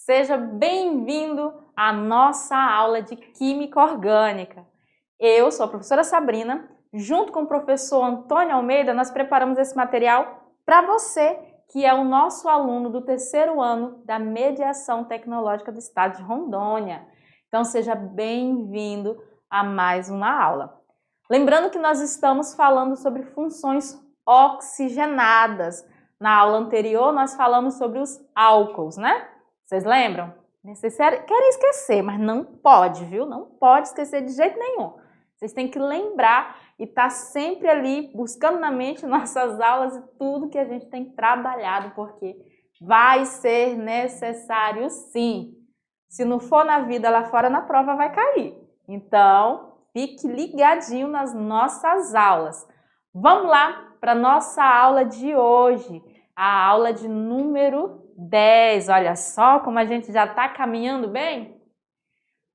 Seja bem-vindo à nossa aula de Química Orgânica. Eu sou a professora Sabrina, junto com o professor Antônio Almeida, nós preparamos esse material para você, que é o nosso aluno do terceiro ano da Mediação Tecnológica do Estado de Rondônia. Então, seja bem-vindo a mais uma aula. Lembrando que nós estamos falando sobre funções oxigenadas. Na aula anterior, nós falamos sobre os álcools, né? Vocês lembram? Vocês querem esquecer, mas não pode, viu? Não pode esquecer de jeito nenhum. Vocês têm que lembrar e estar sempre ali buscando na mente nossas aulas e tudo que a gente tem trabalhado, porque vai ser necessário sim. Se não for na vida lá fora, na prova vai cair. Então, fique ligadinho nas nossas aulas. Vamos lá para a nossa aula de hoje, a aula de número 10. Olha só como a gente já está caminhando bem.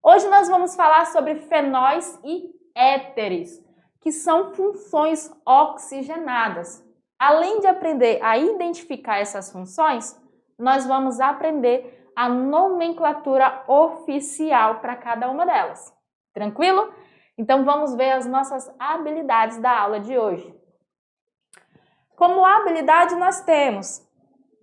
Hoje nós vamos falar sobre fenóis e éteres, que são funções oxigenadas. Além de aprender a identificar essas funções, nós vamos aprender a nomenclatura oficial para cada uma delas. Tranquilo? Então vamos ver as nossas habilidades da aula de hoje. Como habilidade nós temos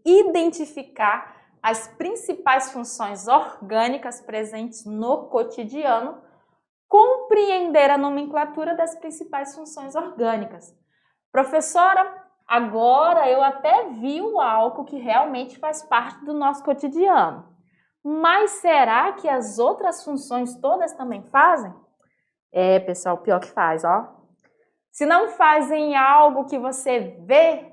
identificar as principais funções orgânicas presentes no cotidiano, compreender a nomenclatura das principais funções orgânicas. Professora, agora eu até vi o álcool que realmente faz parte do nosso cotidiano. Mas será que as outras funções todas também fazem? É, pessoal, pior que faz, ó. Se não fazem algo que você vê,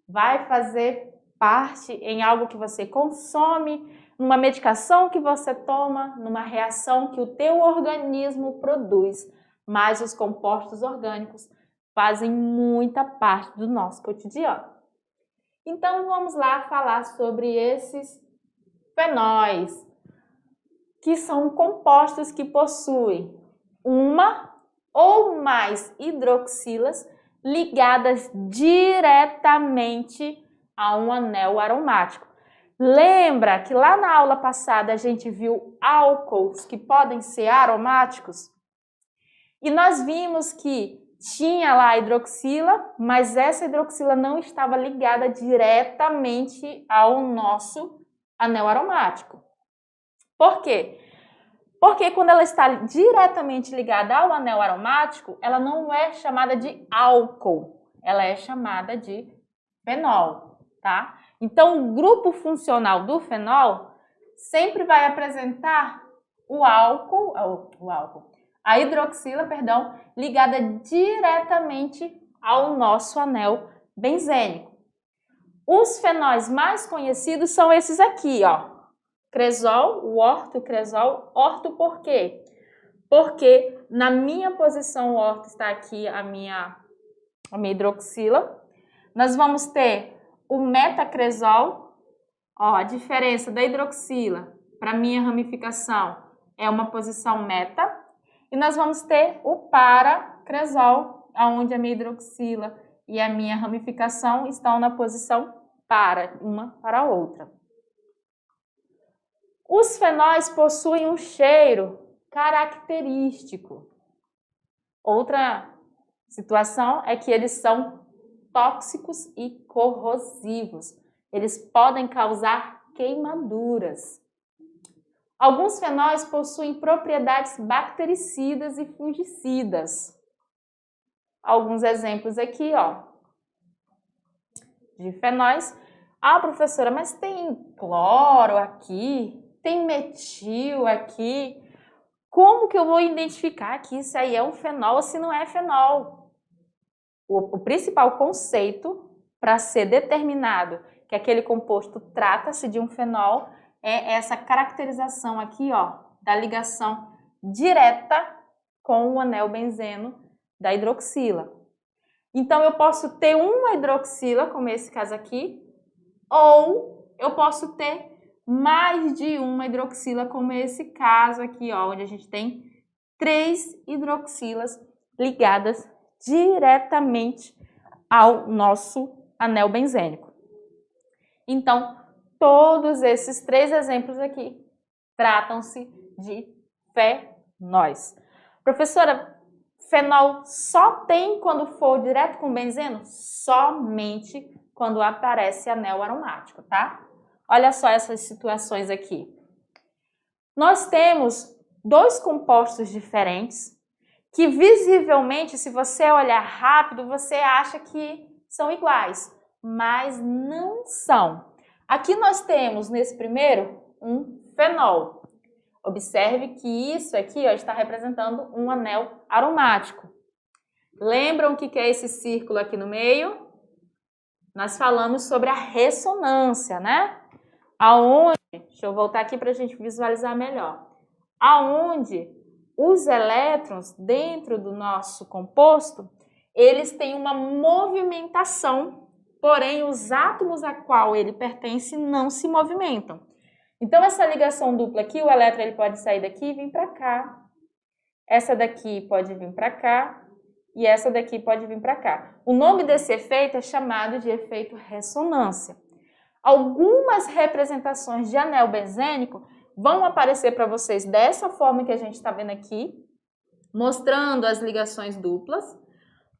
vai fazer parte em algo que você consome, numa medicação que você toma, numa reação que o teu organismo produz. Mas os compostos orgânicos fazem muita parte do nosso cotidiano. Então vamos lá falar sobre esses fenóis, que são compostos que possuem uma ou mais hidroxilas ligadas diretamente a um anel aromático. Lembra que lá na aula passada a gente viu álcools que podem ser aromáticos? E nós vimos que tinha lá a hidroxila, mas essa hidroxila não estava ligada diretamente ao nosso anel aromático. Por quê? Porque quando ela está diretamente ligada ao anel aromático, ela não é chamada de álcool, ela é chamada de fenol, tá? Então, o grupo funcional do fenol sempre vai apresentar a hidroxila, ligada diretamente ao nosso anel benzênico. Os fenóis mais conhecidos são esses aqui, ó. Cresol, o ortocresol. Orto por quê? Porque na minha posição orto está aqui a minha hidroxila. Nós vamos ter o metacresol. Ó, a diferença da hidroxila para a minha ramificação é uma posição meta. E nós vamos ter o paracresol, onde a minha hidroxila e a minha ramificação estão na posição para, uma para a outra. Os fenóis possuem um cheiro característico. Outra situação é que eles são tóxicos e corrosivos. Eles podem causar queimaduras. Alguns fenóis possuem propriedades bactericidas e fungicidas. Alguns exemplos aqui, ó, de fenóis. Ah, professora, mas tem cloro aqui, tem metil aqui. Como que eu vou identificar que isso aí é um fenol ou se não é fenol? O principal conceito para ser determinado que aquele composto trata-se de um fenol é essa caracterização aqui, ó, da ligação direta com o anel benzeno da hidroxila. Então, eu posso ter uma hidroxila, como esse caso aqui, ou eu posso ter mais de uma hidroxila, como esse caso aqui, ó, onde a gente tem 3 hidroxilas ligadas diretamente ao nosso anel benzênico. Então, todos esses 3 exemplos aqui tratam-se de fenóis. Professora, fenol só tem quando for direto com benzeno? Somente quando aparece anel aromático, tá? Olha só essas situações aqui. Nós temos 2 compostos diferentes que visivelmente, se você olhar rápido, você acha que são iguais, mas não são. Aqui nós temos, nesse primeiro, um fenol. Observe que isso aqui ó, está representando um anel aromático. Lembram o que é esse círculo aqui no meio? Nós falamos sobre a ressonância, né? Aonde, deixa eu voltar aqui para a gente visualizar melhor. Aonde os elétrons dentro do nosso composto, eles têm uma movimentação, porém os átomos a qual ele pertence não se movimentam. Então essa ligação dupla aqui, o elétron ele pode sair daqui e vir para cá. Essa daqui pode vir para cá e essa daqui pode vir para cá. O nome desse efeito é chamado de efeito ressonância. Algumas representações de anel benzênico vão aparecer para vocês dessa forma que a gente está vendo aqui, mostrando as ligações duplas,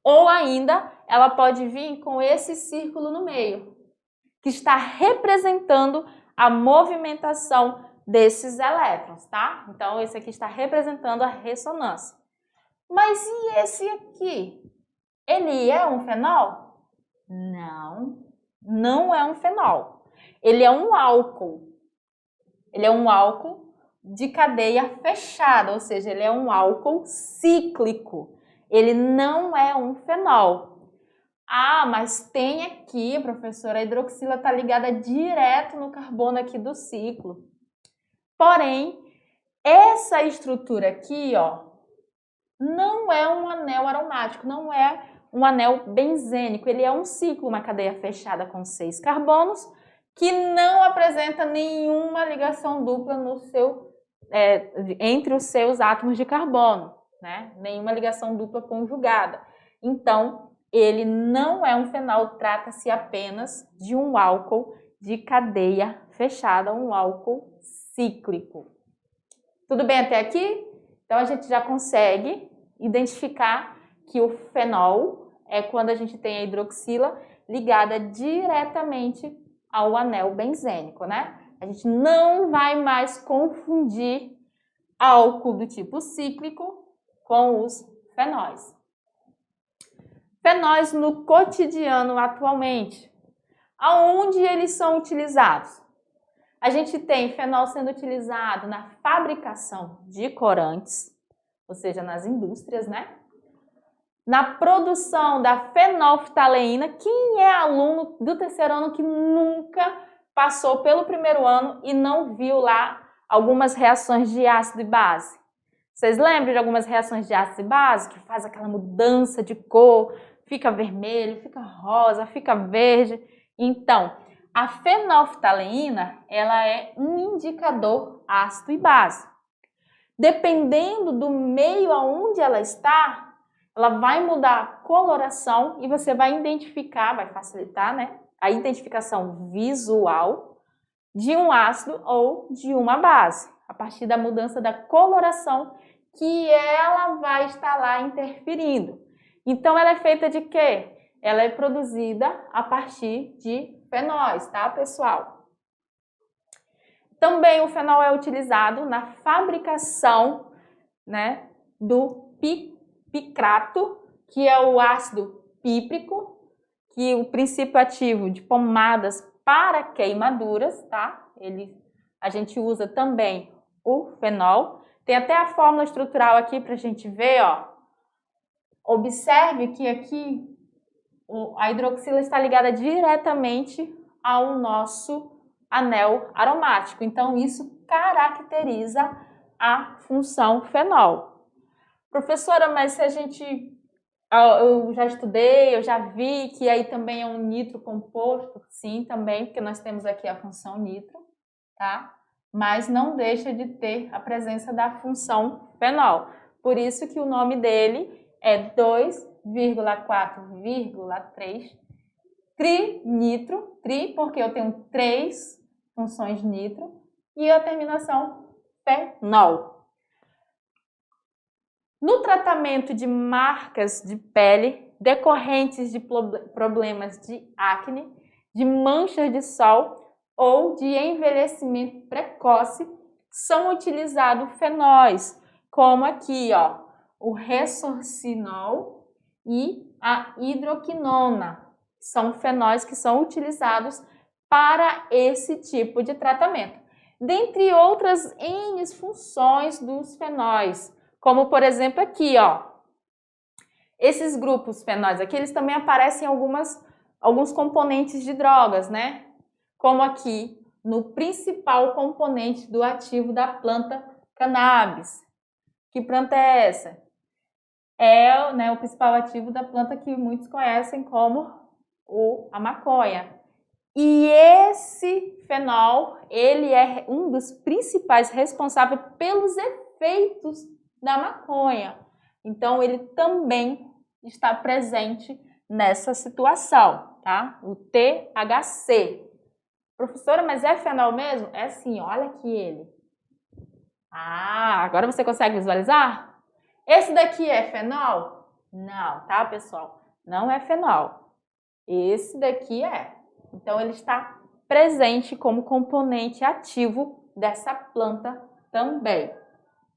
ou ainda ela pode vir com esse círculo no meio, que está representando a movimentação desses elétrons, tá? Então, esse aqui está representando a ressonância. Mas e esse aqui? Ele é um fenol? Não, não é um fenol. Ele é um álcool. Ele é um álcool de cadeia fechada, ou seja, ele é um álcool cíclico. Ele não é um fenol. Ah, mas tem aqui, professora, a hidroxila está ligada direto no carbono aqui do ciclo. Porém, essa estrutura aqui, ó, não é um anel aromático, não é um anel benzênico. Ele é um ciclo, uma cadeia fechada com 6 carbonos, que não apresenta nenhuma ligação dupla no entre os seus átomos de carbono, né? Nenhuma ligação dupla conjugada. Então, ele não é um fenol, trata-se apenas de um álcool de cadeia fechada, um álcool cíclico. Tudo bem até aqui? Então, a gente já consegue identificar que o fenol é quando a gente tem a hidroxila ligada diretamente ao anel benzênico, né? A gente não vai mais confundir álcool do tipo cíclico com os fenóis. Fenóis no cotidiano atualmente, aonde eles são utilizados? A gente tem fenol sendo utilizado na fabricação de corantes, ou seja, nas indústrias, né? Na produção da fenolftaleína. Quem é aluno do terceiro ano que nunca passou pelo primeiro ano e não viu lá algumas reações de ácido e base? Vocês lembram de algumas reações de ácido e base que faz aquela mudança de cor, fica vermelho, fica rosa, fica verde? Então, a fenolftaleína, ela é um indicador ácido e base. Dependendo do meio aonde ela está, ela vai mudar a coloração e você vai identificar, vai facilitar, né, a identificação visual de um ácido ou de uma base, a partir da mudança da coloração que ela vai estar lá interferindo. Então, ela é feita de quê? Ela é produzida a partir de fenóis, tá, pessoal? Também o fenol é utilizado na fabricação, né, do picrato, que é o ácido píprico, que o princípio ativo de pomadas para queimaduras, tá? A gente usa também o fenol. Tem até a fórmula estrutural aqui para a gente ver, ó. Observe que aqui a hidroxila está ligada diretamente ao nosso anel aromático. Então, isso caracteriza a função fenol. Professora, mas se a gente... Eu já estudei, eu já vi que aí também é um nitro composto. Sim, também, porque nós temos aqui a função nitro, tá? Mas não deixa de ter a presença da função fenol. Por isso que o nome dele é 2,4,3 trinitro, porque eu tenho 3 funções nitro, e a terminação fenol. No tratamento de marcas de pele decorrentes de problemas de acne, de manchas de sol ou de envelhecimento precoce, são utilizados fenóis, como aqui, ó, o Resorcinol e a hidroquinona. São fenóis que são utilizados para esse tipo de tratamento. Dentre outras N funções dos fenóis, como por exemplo aqui, ó, esses grupos fenóis aqui, eles também aparecem em alguns componentes de drogas, né? Como aqui no principal componente do ativo da planta cannabis. Que planta é essa? É, né, o principal ativo da planta que muitos conhecem como a maconha. E esse fenol, ele é um dos principais responsáveis pelos efeitos da maconha. Então, ele também está presente nessa situação, tá? O THC. Professora, mas é fenol mesmo? É sim, olha aqui ele. Ah, agora você consegue visualizar? Esse daqui é fenol? Não, tá, pessoal? Não é fenol. Esse daqui é. Então, ele está presente como componente ativo dessa planta também.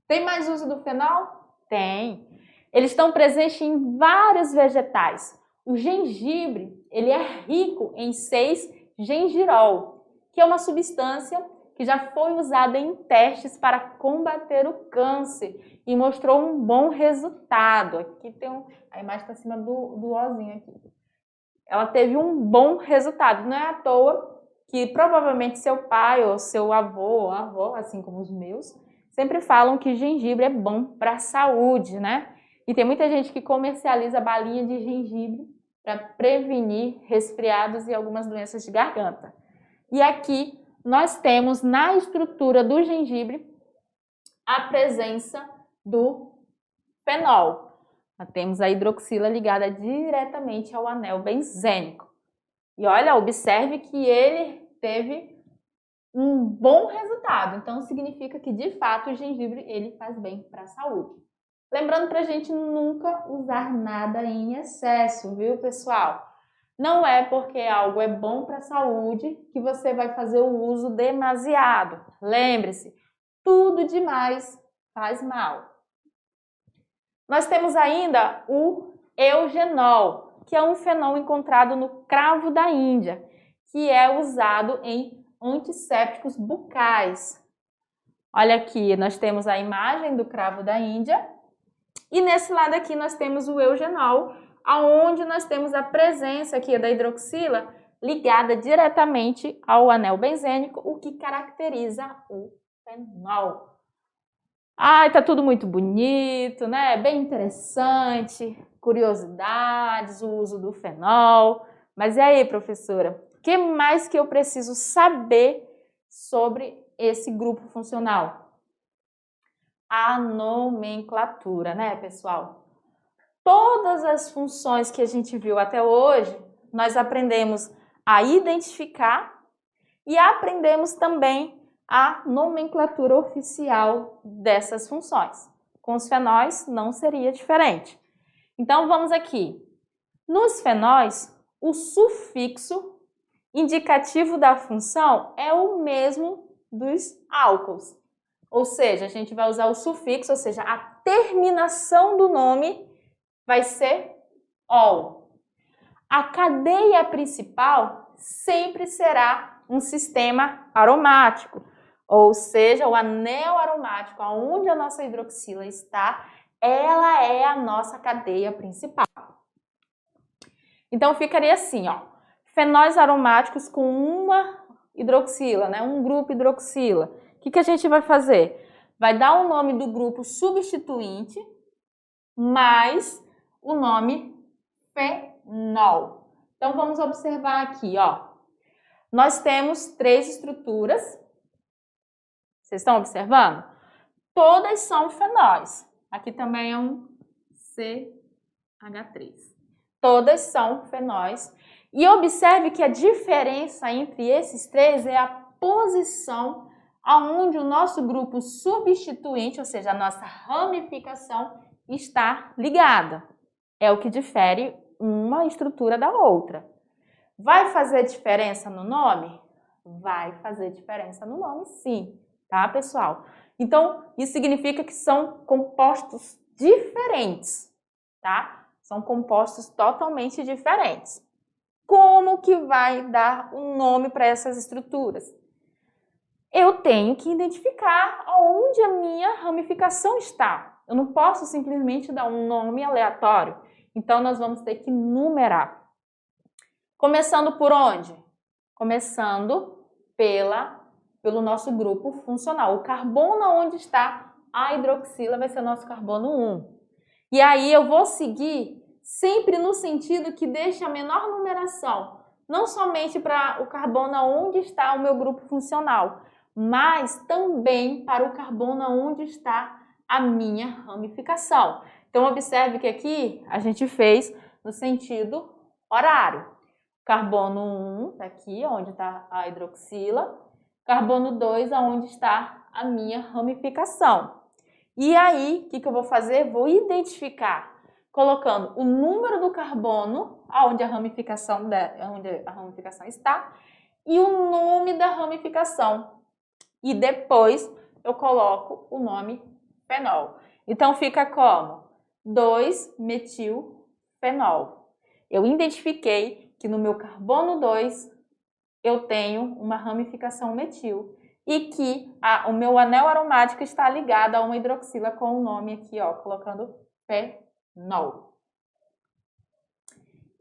Tem mais uso do fenol? Tem. Eles estão presentes em vários vegetais. O gengibre, ele é rico em 6-gengirol, que é uma substância que já foi usada em testes para combater o câncer e mostrou um bom resultado. Aqui tem a imagem está acima do ozinho aqui. Ela teve um bom resultado. Não é à toa que provavelmente seu pai ou seu avô ou avó, assim como os meus, sempre falam que gengibre é bom para a saúde, né? E tem muita gente que comercializa balinha de gengibre para prevenir resfriados e algumas doenças de garganta. E aqui nós temos na estrutura do gengibre a presença do fenol. Nós temos a hidroxila ligada diretamente ao anel benzênico. E olha, observe que ele teve um bom resultado. Então, significa que, de fato, o gengibre ele faz bem para a saúde. Lembrando para a gente nunca usar nada em excesso, viu, pessoal? Não é porque algo é bom para a saúde que você vai fazer o uso demasiado. Lembre-se, tudo demais faz mal. Nós temos ainda o eugenol, que é um fenol encontrado no cravo da Índia, que é usado em antissépticos bucais. Olha aqui, nós temos a imagem do cravo da Índia e nesse lado aqui nós temos o eugenol, aonde nós temos a presença aqui da hidroxila ligada diretamente ao anel benzênico, o que caracteriza o fenol. Ai, tá tudo muito bonito, né? Bem interessante, curiosidades, o uso do fenol. Mas e aí, professora? O que mais que eu preciso saber sobre esse grupo funcional? A nomenclatura, né, pessoal? Todas as funções que a gente viu até hoje, nós aprendemos a identificar e aprendemos também a nomenclatura oficial dessas funções. Com os fenóis não seria diferente. Então vamos aqui. Nos fenóis, o sufixo indicativo da função é o mesmo dos álcools. Ou seja, a gente vai usar o sufixo, ou seja, a terminação do nome vai ser ol. A cadeia principal sempre será um sistema aromático. Ou seja, o anel aromático, onde a nossa hidroxila está, ela é a nossa cadeia principal. Então, ficaria assim, ó, fenóis aromáticos com uma hidroxila, né, um grupo hidroxila. O que a gente vai fazer? Vai dar o nome do grupo substituinte mais o nome fenol. Então, vamos observar aqui, ó. Nós temos 3 estruturas. Vocês estão observando? Todas são fenóis. Aqui também é um CH3. Todas são fenóis. E observe que a diferença entre esses 3 é posição aonde o nosso grupo substituinte, ou seja, a nossa ramificação, está ligada. É o que difere uma estrutura da outra. Vai fazer diferença no nome? Vai fazer diferença no nome, sim, tá, pessoal? Então, isso significa que são compostos diferentes, tá? São compostos totalmente diferentes. Como que vai dar um nome para essas estruturas? Eu tenho que identificar onde a minha ramificação está. Eu não posso simplesmente dar um nome aleatório. Então, nós vamos ter que numerar. Começando por onde? Começando pelo nosso grupo funcional. O carbono onde está a hidroxila vai ser o nosso carbono 1. E aí eu vou seguir sempre no sentido que deixe a menor numeração. Não somente para o carbono onde está o meu grupo funcional, mas também para o carbono onde está a minha ramificação. Então, observe que aqui a gente fez no sentido horário. Carbono 1, aqui onde está a hidroxila. Carbono 2, onde está a minha ramificação. E aí, o que eu vou fazer? Vou identificar, colocando o número do carbono, onde a ramificação está, e o nome da ramificação. E depois eu coloco o nome fenol. Então fica como 2-metilfenol. Eu identifiquei que no meu carbono 2 eu tenho uma ramificação metil e que o meu anel aromático está ligado a uma hidroxila com o nome aqui, ó, colocando fenol.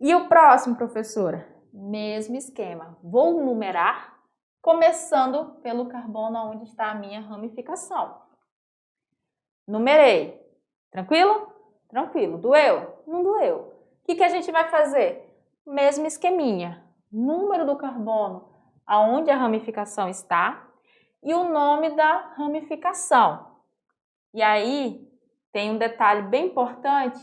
E o próximo, professora? Mesmo esquema. Vou numerar, começando pelo carbono onde está a minha ramificação. Numerei. Tranquilo? Tranquilo. Doeu? Não doeu. O que a gente vai fazer? Mesmo esqueminha. Número do carbono aonde a ramificação está e o nome da ramificação. E aí tem um detalhe bem importante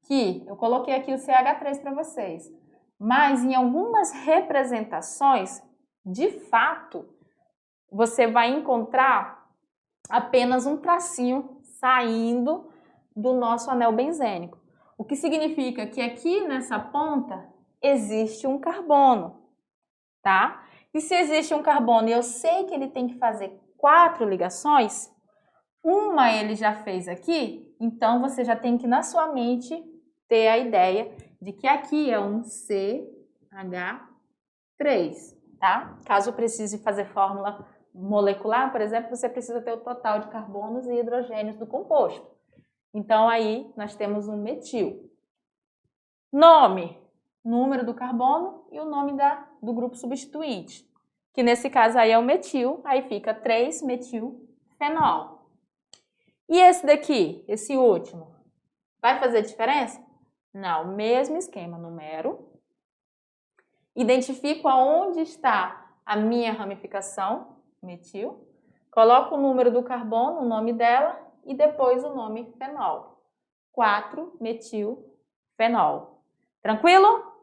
que eu coloquei aqui o CH3 para vocês, mas em algumas representações, de fato, você vai encontrar apenas um tracinho saindo do nosso anel benzênico. O que significa que aqui nessa ponta existe um carbono, tá? E se existe um carbono e eu sei que ele tem que fazer 4 ligações, uma ele já fez aqui, então você já tem que na sua mente ter a ideia de que aqui é um CH3, tá? Caso precise fazer fórmula molecular, por exemplo, você precisa ter o total de carbonos e hidrogênios do composto. Então aí nós temos um metil. Nome, número do carbono e o nome do grupo substituinte, que nesse caso aí é o metil, aí fica 3-metilfenol. E esse daqui, esse último, vai fazer diferença? Não, mesmo esquema, numero, identifico aonde está a minha ramificação, metil, coloco o número do carbono, o nome dela e depois o nome fenol, 4-metilfenol. Tranquilo?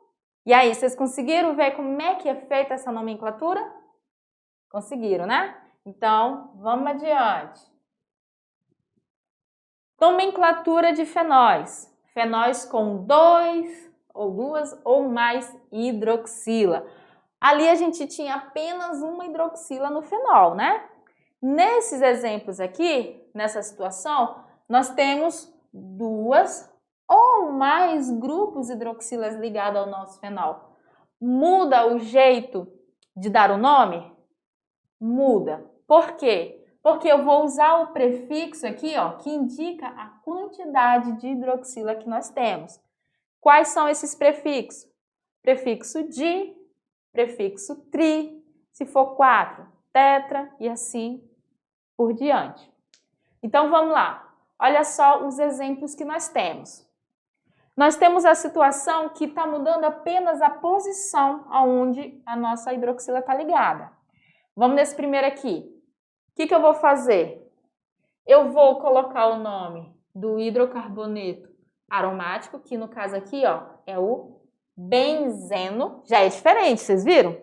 E aí, vocês conseguiram ver como é que é feita essa nomenclatura? Conseguiram, né? Então, vamos adiante. Nomenclatura de fenóis. Fenóis com 2 ou 2 ou mais hidroxila. Ali a gente tinha apenas uma hidroxila no fenol, né? Nesses exemplos aqui, nessa situação, nós temos 2 ou mais grupos hidroxilas ligados ao nosso fenol. Muda o jeito de dar o nome? Muda. Por quê? Porque eu vou usar o prefixo aqui, ó, que indica a quantidade de hidroxila que nós temos. Quais são esses prefixos? Prefixo di, prefixo tri, se for 4, tetra e assim por diante. Então vamos lá. Olha só os exemplos que nós temos. Nós temos a situação que está mudando apenas a posição aonde a nossa hidroxila está ligada. Vamos nesse primeiro aqui. O que eu vou fazer? Eu vou colocar o nome do hidrocarboneto aromático, que no caso aqui, ó, é o benzeno. Já é diferente, vocês viram?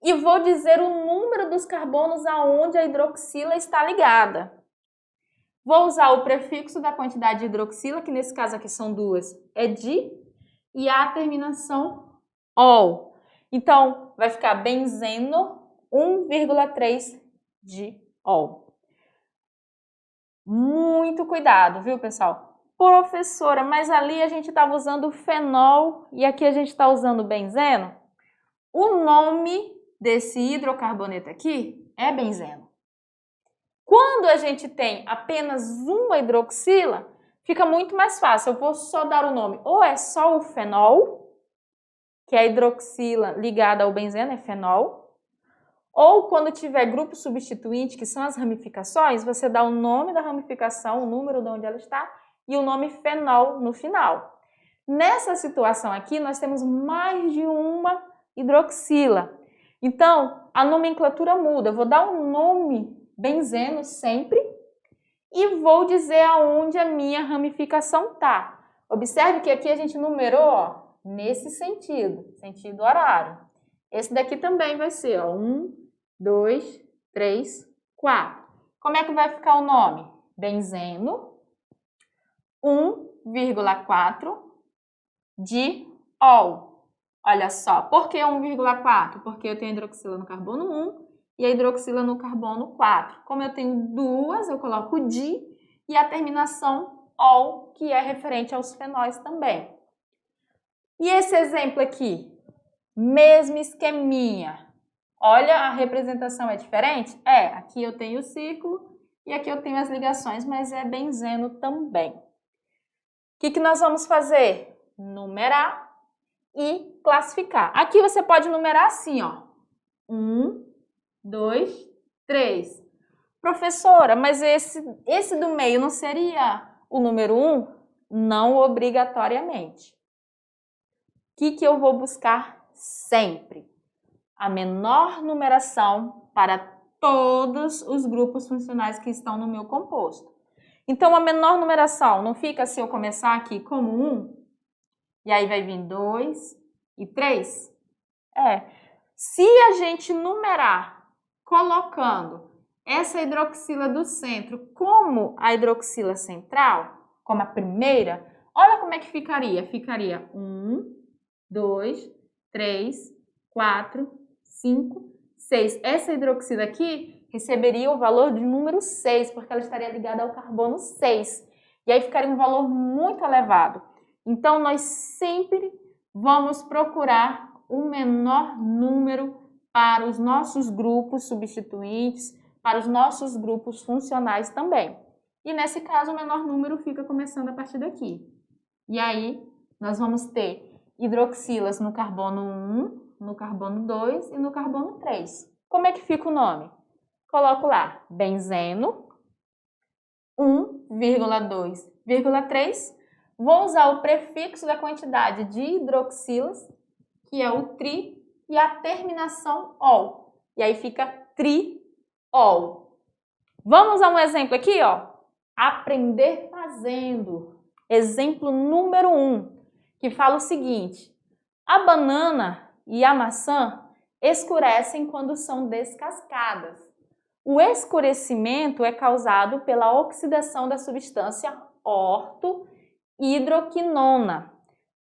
e vou dizer o número dos carbonos aonde a hidroxila está ligada. Vou usar o prefixo da quantidade de hidroxila, que nesse caso aqui são duas, é di, e a terminação ol. Então, vai ficar benzeno 1,3 diol. Muito cuidado, viu, pessoal? Professora, mas ali a gente estava usando fenol e aqui a gente está usando benzeno. O nome desse hidrocarboneto aqui é benzeno. Quando a gente tem apenas uma hidroxila, fica muito mais fácil. Eu vou só dar o nome. Ou é só o fenol, que é a hidroxila ligada ao benzeno, é fenol. Ou quando tiver grupo substituinte, que são as ramificações, você dá o nome da ramificação, o número de onde ela está, e o nome fenol no final. Nessa situação aqui, nós temos mais de uma hidroxila. Então, a nomenclatura muda. Eu vou dar um nome benzeno sempre e vou dizer aonde a minha ramificação está. Observe que aqui a gente numerou, ó, nesse sentido, sentido horário. Esse daqui também vai ser, ó, 1, 2, 3, 4. Como é que vai ficar o nome? Benzeno 1,4 diol. Olha só, por que 1,4? Porque eu tenho a hidroxila no carbono 1 e a hidroxila no carbono 4. Como eu tenho duas, eu coloco di e a terminação ol, que é referente aos fenóis também. E esse exemplo aqui? Mesmo esqueminha. Olha, a representação é diferente? É, aqui eu tenho o círculo e aqui eu tenho as ligações, mas é benzeno também. O que nós vamos fazer? Numerar e classificar. Aqui você pode numerar assim, ó. 1, 2, 3. Professora, mas esse do meio não seria o número 1? Não obrigatoriamente. O que eu vou buscar sempre? A menor numeração para todos os grupos funcionais que estão no meu composto. Então, a menor numeração não fica se eu começar aqui como 1, e aí vai vir 2 e 3? Se a gente numerar colocando essa hidroxila do centro como a hidroxila central, como a primeira, olha como é que ficaria. Ficaria 1, 2, 3, 4, 5, 6. Essa hidroxila aqui receberia o valor de número 6, porque ela estaria ligada ao carbono 6. E aí ficaria um valor muito elevado. Então, nós sempre vamos procurar o menor número para os nossos grupos substituintes, para os nossos grupos funcionais também. E nesse caso, o menor número fica começando a partir daqui. E aí, nós vamos ter hidroxilas no carbono 1, no carbono 2 e no carbono 3. Como é que fica o nome? Coloco lá, benzeno 1,2,3. Vou usar o prefixo da quantidade de hidroxilas, que é o tri, e a terminação ol. E aí fica triol. Vamos a um exemplo aqui, ó. Aprender fazendo. Exemplo número 1, que fala o seguinte: a banana e a maçã escurecem quando são descascadas. O escurecimento é causado pela oxidação da substância ortohidroquinona,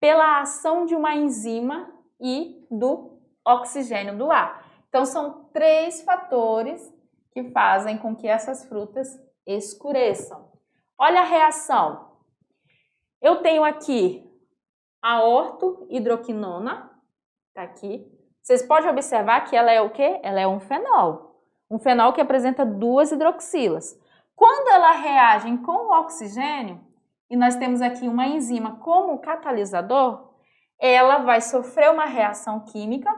pela ação de uma enzima e do oxigênio do ar. Então, são 3 fatores que fazem com que essas frutas escureçam. Olha a reação. Eu tenho aqui a ortohidroquinona, tá aqui. Vocês podem observar que ela é o quê? Ela é um fenol. Um fenol que apresenta 2 hidroxilas. Quando ela reage com o oxigênio, e nós temos aqui uma enzima como catalisador, ela vai sofrer uma reação química,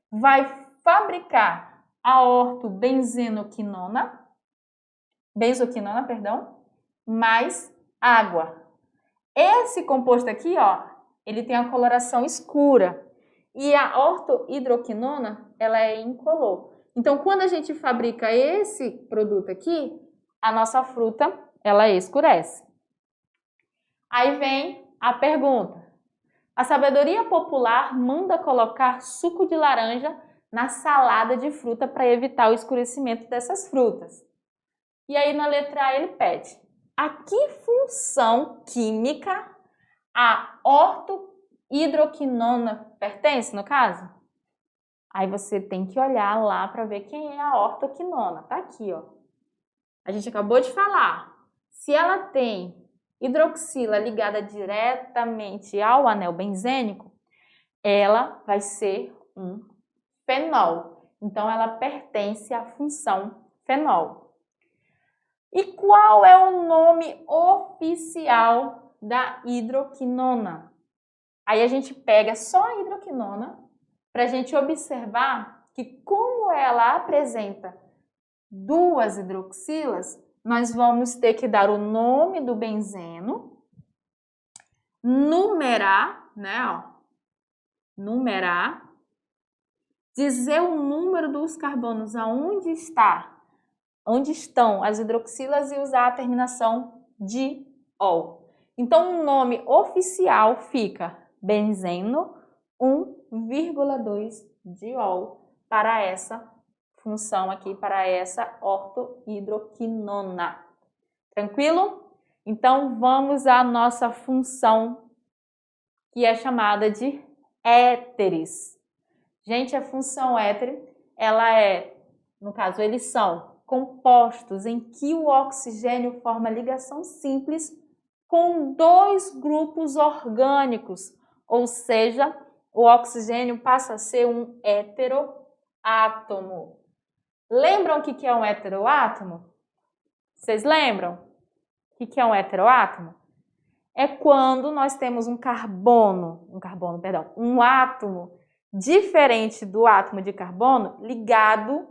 vai fabricar a ortobenzoquinona, mais água. Esse composto aqui, ó, ele tem a coloração escura e a ortohidroquinona, ela é incolor. Então, quando a gente fabrica esse produto aqui, a nossa fruta, ela escurece. Aí vem a pergunta. A sabedoria popular manda colocar suco de laranja na salada de fruta para evitar o escurecimento dessas frutas. E aí na letra A ele pede: a que função química a ortohidroquinona pertence, no caso? Aí você tem que olhar lá para ver quem é a ortoquinona. Tá aqui, ó. A gente acabou de falar. Se ela tem hidroxila ligada diretamente ao anel benzênico, ela vai ser um fenol. Então, ela pertence à função fenol. E qual é o nome oficial da hidroquinona? Aí a gente pega só a hidroquinona para a gente observar que, como ela apresenta duas hidroxilas, nós vamos ter que dar o nome do benzeno, numerar, né, ó, numerar, dizer o número dos carbonos aonde estão as hidroxilas e usar a terminação de -ol. Então, o nome oficial fica benzeno 1,2-diol para essa função aqui, para essa ortohidroquinona. Tranquilo? Então, vamos à nossa função, que é chamada de éteres. Gente, a função éter, ela é, no caso, eles são compostos em que o oxigênio forma ligação simples com dois grupos orgânicos, ou seja, o oxigênio passa a ser um heteroátomo. Lembram o que é um heteroátomo? Vocês lembram? O que é um heteroátomo? É quando nós temos um átomo diferente do átomo de carbono ligado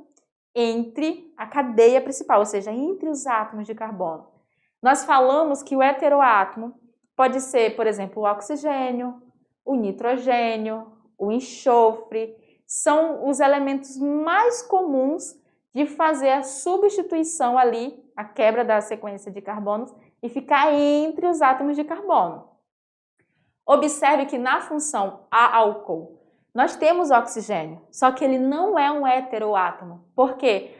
entre a cadeia principal, ou seja, entre os átomos de carbono. Nós falamos que o heteroátomo pode ser, por exemplo, o oxigênio, o nitrogênio, o enxofre, são os elementos mais comuns de fazer a substituição ali, a quebra da sequência de carbonos e ficar entre os átomos de carbono. Observe que na função álcool nós temos oxigênio, só que ele não é um heteroátomo. Por quê?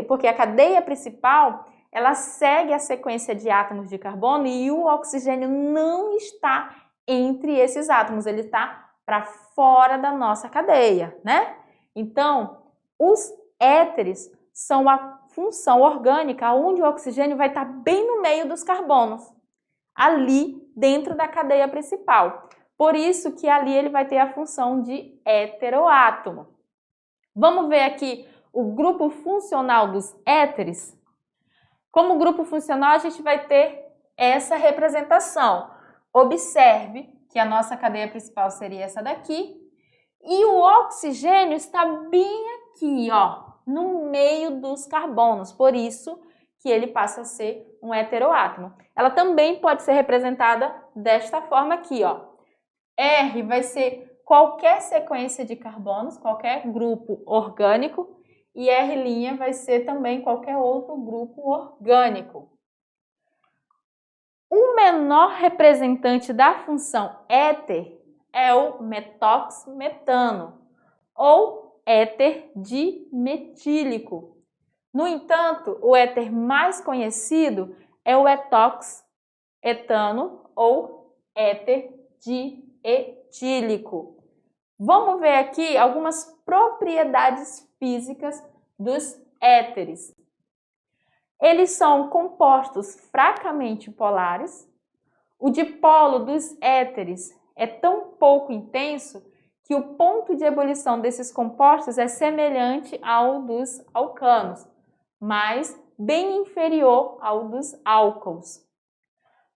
Porque a cadeia principal ela segue a sequência de átomos de carbono e o oxigênio não está entre esses átomos, ele está para fora da nossa cadeia, né? Então, os éteres são a função orgânica onde o oxigênio vai estar bem no meio dos carbonos, ali dentro da cadeia principal. Por isso que ali ele vai ter a função de heteroátomo. Vamos ver aqui o grupo funcional dos éteres. Como grupo funcional, a gente vai ter essa representação. Observe que a nossa cadeia principal seria essa daqui. E o oxigênio está bem aqui, ó, no meio dos carbonos. Por isso que ele passa a ser um heteroátomo. Ela também pode ser representada desta forma aqui, ó. R vai ser qualquer sequência de carbonos, qualquer grupo orgânico, e R' vai ser também qualquer outro grupo orgânico. O menor representante da função éter é o metoxmetano, ou éter dimetílico. No entanto, o éter mais conhecido é o etoxetano, ou éter dietílico. Vamos ver aqui algumas propriedades físicas dos éteres. Eles são compostos fracamente polares. O dipolo dos éteres é tão pouco intenso que o ponto de ebulição desses compostos é semelhante ao dos alcanos, mas bem inferior ao dos álcools.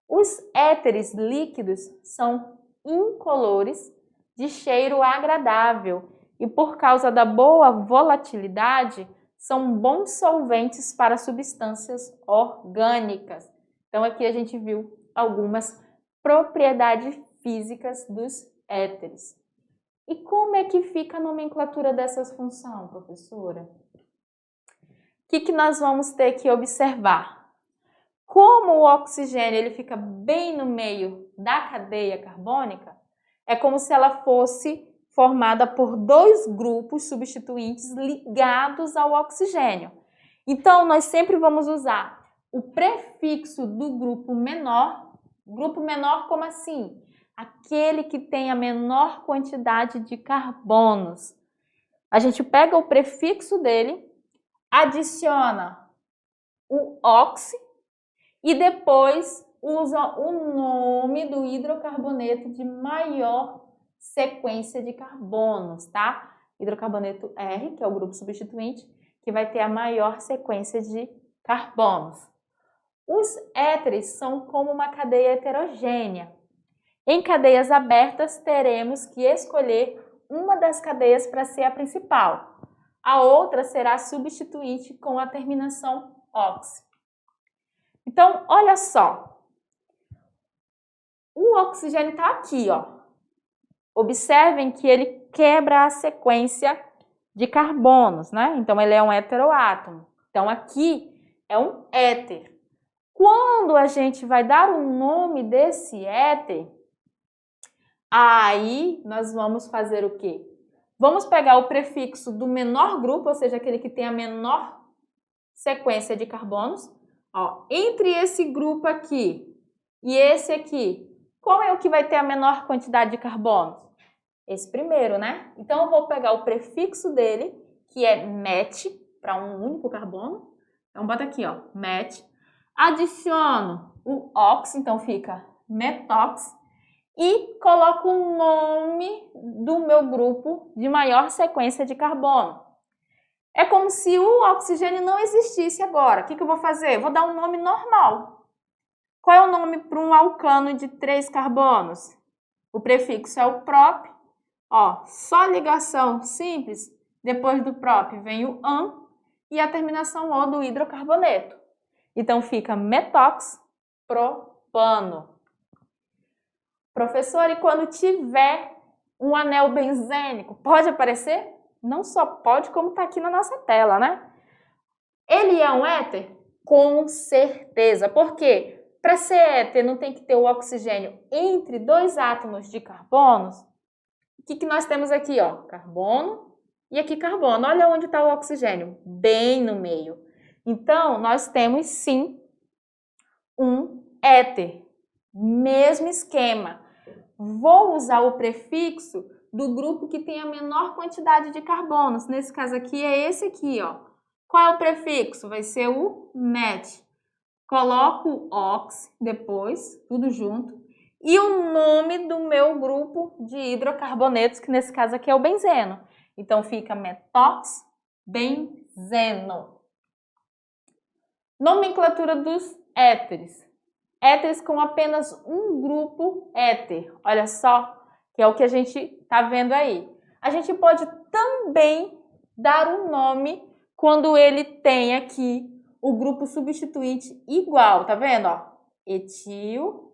Os éteres líquidos são incolores, de cheiro agradável e, por causa da boa volatilidade, são bons solventes para substâncias orgânicas. Então, aqui a gente viu algumas propriedades físicas dos éteres. E como é que fica a nomenclatura dessas funções, professora? O que nós vamos ter que observar? Como o oxigênio ele fica bem no meio da cadeia carbônica, é como se ela fosse formada por dois grupos substituintes ligados ao oxigênio. Então, nós sempre vamos usar o prefixo do grupo menor. Grupo menor como assim? Aquele que tem a menor quantidade de carbonos. A gente pega o prefixo dele, adiciona o oxi e depois usa o nome do hidrocarboneto de maior sequência de carbonos, tá? Hidrocarboneto R, que é o grupo substituinte, que vai ter a maior sequência de carbonos. Os éteres são como uma cadeia heterogênea. Em cadeias abertas, teremos que escolher uma das cadeias para ser a principal. A outra será substituinte com a terminação oxi. Então, olha só. O oxigênio está aqui, ó. Observem que ele quebra a sequência de carbonos, né? Então, ele é um heteroátomo. Então, aqui é um éter. Quando a gente vai dar o nome desse éter, aí nós vamos fazer o quê? Vamos pegar o prefixo do menor grupo, ou seja, aquele que tem a menor sequência de carbonos. Ó, entre esse grupo aqui e esse aqui, qual é o que vai ter a menor quantidade de carbonos? Esse primeiro, né? Então, eu vou pegar o prefixo dele, que é met, para um único carbono. Então, bota aqui, ó, met. Adiciono o ox, então fica metox. E coloco o nome do meu grupo de maior sequência de carbono. É como se o oxigênio não existisse agora. O que eu vou fazer? Eu vou dar um nome normal. Qual é o nome para um alcano de 3 carbonos? O prefixo é o prop. Ó, só ligação simples. Depois do prop vem o an e a terminação O do hidrocarboneto. Então fica metoxpropano. Professor, e quando tiver um anel benzênico, pode aparecer? Não só pode, como está aqui na nossa tela, né? Ele é um éter? Com certeza. Por quê? Para ser éter, não tem que ter o oxigênio entre 2 átomos de carbonos? O que nós temos aqui, ó? Carbono e aqui carbono. Olha onde está o oxigênio, bem no meio. Então, nós temos sim um éter. Mesmo esquema. Vou usar o prefixo do grupo que tem a menor quantidade de carbonos. Nesse caso aqui é esse aqui, ó. Qual é o prefixo? Vai ser o met. Coloco o ox depois, tudo junto. E o nome do meu grupo de hidrocarbonetos, que nesse caso aqui é o benzeno. Então fica metox-benzeno. Nomenclatura dos éteres. Éteres com apenas um grupo éter. Olha só, que é o que a gente está vendo aí. A gente pode também dar um nome quando ele tem aqui o grupo substituinte igual, tá vendo? Ó? Etil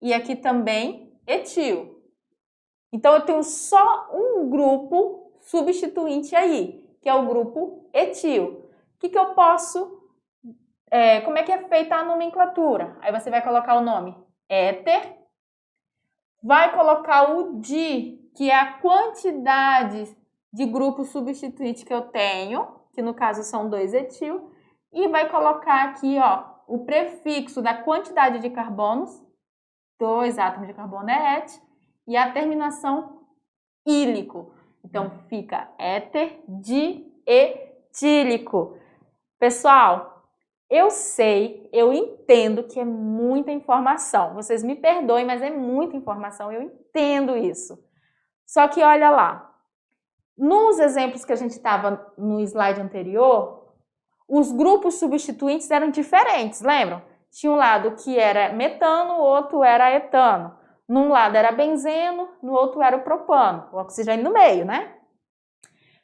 e aqui também etil. Então, eu tenho só um grupo substituinte aí, que é o grupo etil. O que eu posso... como é que é feita a nomenclatura? Aí você vai colocar o nome éter, vai colocar o di, que é a quantidade de grupo substituinte que eu tenho, que no caso são 2 etil, e vai colocar aqui, ó, o prefixo da quantidade de carbonos, 2 átomos de carbono é et, e a terminação ílico. Então fica éter dietílico. Pessoal, eu sei, eu entendo que é muita informação. Vocês me perdoem, mas é muita informação, eu entendo isso. Só que olha lá, nos exemplos que a gente estava no slide anterior, os grupos substituintes eram diferentes, lembram? Tinha um lado que era metano, o outro era etano. Num lado era benzeno, no outro era o propano, o oxigênio no meio, né?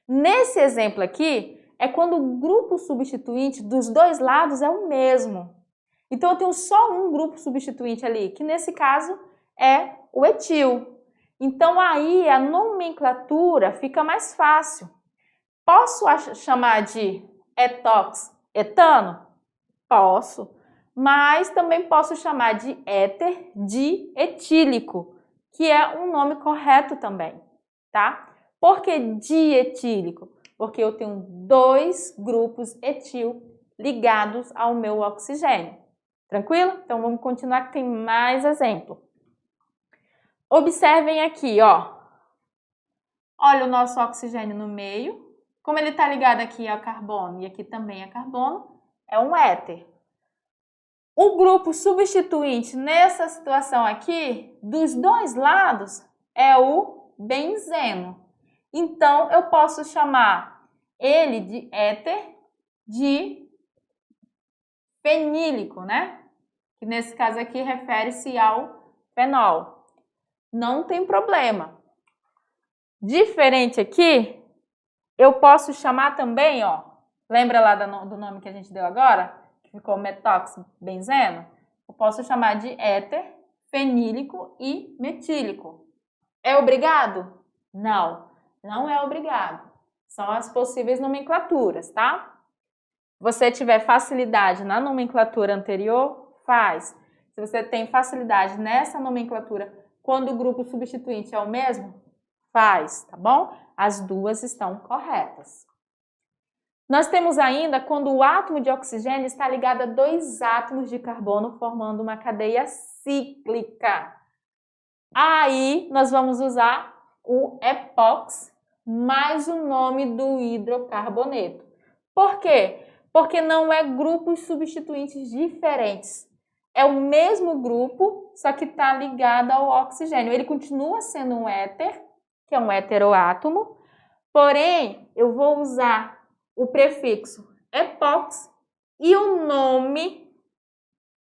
Nesse exemplo aqui, é quando o grupo substituinte dos dois lados é o mesmo. Então, eu tenho só um grupo substituinte ali, que nesse caso é o etil. Então, aí a nomenclatura fica mais fácil. Posso chamar de etox etano? Posso. Mas também posso chamar de éter dietílico, que é um nome correto também, tá? Por que dietílico? Porque eu tenho 2 grupos etil ligados ao meu oxigênio. Tranquilo? Então vamos continuar que tem mais exemplo. Observem aqui, ó. Olha o nosso oxigênio no meio. Como ele está ligado aqui ao carbono e aqui também é carbono, é um éter. O grupo substituinte nessa situação aqui, dos 2 lados, é o benzeno. Então, eu posso chamar ele de éter de fenílico, né? Que nesse caso aqui refere-se ao fenol. Não tem problema. Diferente aqui, eu posso chamar também, ó, lembra lá do nome que a gente deu agora? Que ficou metoxibenzeno? Eu posso chamar de éter fenílico e metílico. É obrigado? Não, não é obrigado. São as possíveis nomenclaturas, tá? Você tiver facilidade na nomenclatura anterior, faz. Se você tem facilidade nessa nomenclatura, quando o grupo substituinte é o mesmo, faz, tá bom? As duas estão corretas. Nós temos ainda quando o átomo de oxigênio está ligado a 2 átomos de carbono formando uma cadeia cíclica. Aí nós vamos usar o epóxi mais o nome do hidrocarboneto. Por quê? Porque não é grupos substituintes diferentes. É o mesmo grupo, só que está ligado ao oxigênio. Ele continua sendo um éter, que é um heteroátomo, porém, eu vou usar o prefixo epóxi e o nome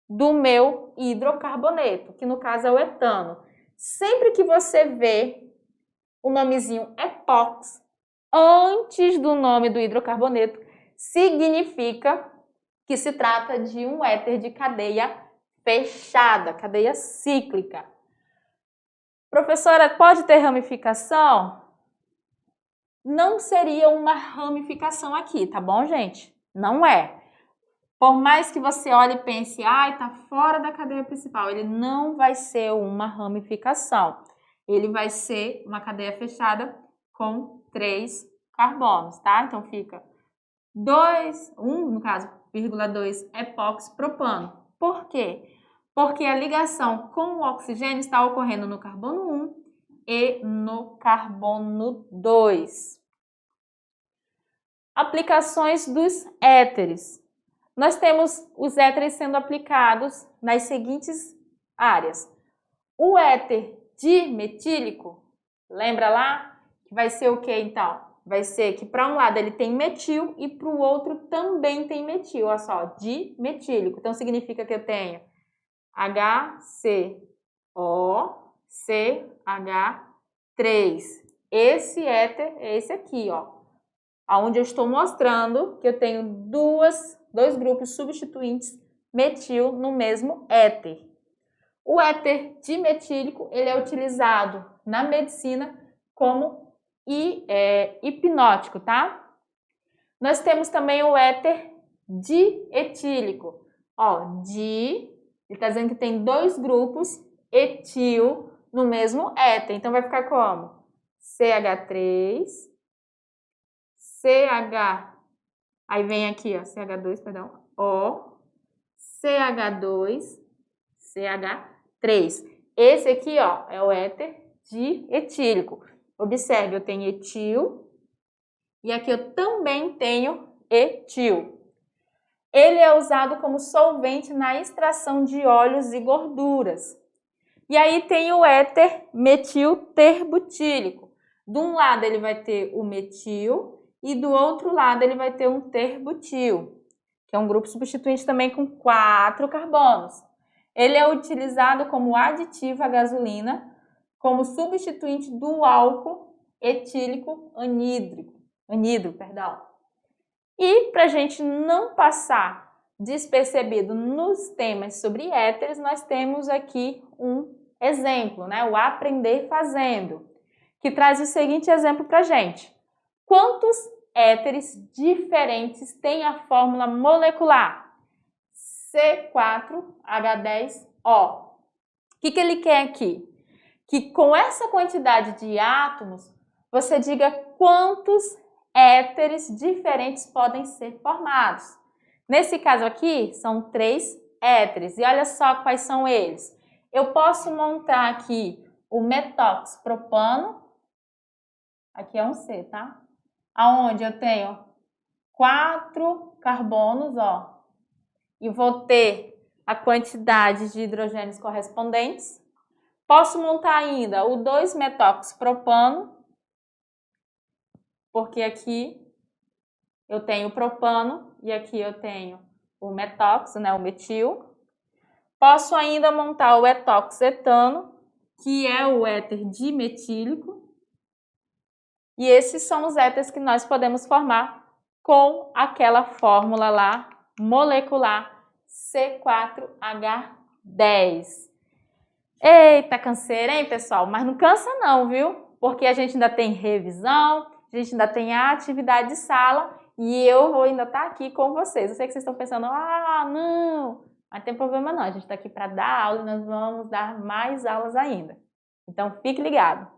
do meu hidrocarboneto, que no caso é o etano. Sempre que você vê o nomezinho epóxi antes do nome do hidrocarboneto, significa que se trata de um éter de cadeia fechada, cadeia cíclica. Professora, pode ter ramificação? Não seria uma ramificação aqui, tá bom, gente? Não é. Por mais que você olhe e pense, ai, tá fora da cadeia principal, ele não vai ser uma ramificação. Ele vai ser uma cadeia fechada com 3 carbonos, tá? Então fica 1, no caso, 2 epóxi propano. Por quê? Porque a ligação com o oxigênio está ocorrendo no carbono 1 e no carbono 2. Aplicações dos éteres. Nós temos os éteres sendo aplicados nas seguintes áreas. O éter dimetílico, lembra lá? Que vai ser o que então? Vai ser que para um lado ele tem metil e para o outro também tem metil. Olha só, dimetílico. Então significa que eu tenho HCOCH3. Esse éter é esse aqui, ó. Onde eu estou mostrando que eu tenho 2 grupos substituintes metil no mesmo éter. O éter dimetílico ele é utilizado na medicina como hipnótico, tá? Nós temos também o éter dietílico. Ó, ele está dizendo que tem 2 grupos etil no mesmo éter. Então vai ficar como? CH3, CH, aí vem aqui, ó, CH2, perdão, O, CH2, CH3. Esse aqui, ó, é o éter dietílico. Observe, eu tenho etil e aqui eu também tenho etil. Ele é usado como solvente na extração de óleos e gorduras. E aí tem o éter metilterbutílico. De um lado ele vai ter o metil e do outro lado ele vai ter um terbutil, que é um grupo substituinte também com 4 carbonos. Ele é utilizado como aditivo à gasolina, como substituinte do álcool etílico anidro. E para a gente não passar despercebido nos temas sobre éteres, nós temos aqui um exemplo, né? O aprender fazendo, que traz o seguinte exemplo para a gente. Quantos éteres diferentes tem a fórmula molecular? C4H10O. O que ele quer aqui? Que com essa quantidade de átomos, você diga quantos éteres diferentes podem ser formados. Nesse caso aqui, são 3 éteres. E olha só quais são eles. Eu posso montar aqui o metóxipropano. Aqui é um C, tá? Aonde eu tenho 4 carbonos, ó. E vou ter a quantidade de hidrogênios correspondentes. Posso montar ainda o 2-metoxipropano, porque aqui eu tenho o propano e aqui eu tenho o metóxido, né, o metil. Posso ainda montar o etoxetano, que é o éter dimetílico. E esses são os éteres que nós podemos formar com aquela fórmula lá molecular C4H10. Eita, canseira, hein, pessoal? Mas não cansa não, viu? Porque a gente ainda tem revisão, a gente ainda tem a atividade de sala e eu vou ainda estar aqui com vocês. Eu sei que vocês estão pensando, não, mas não tem problema não. A gente está aqui para dar aula e nós vamos dar mais aulas ainda. Então, fique ligado.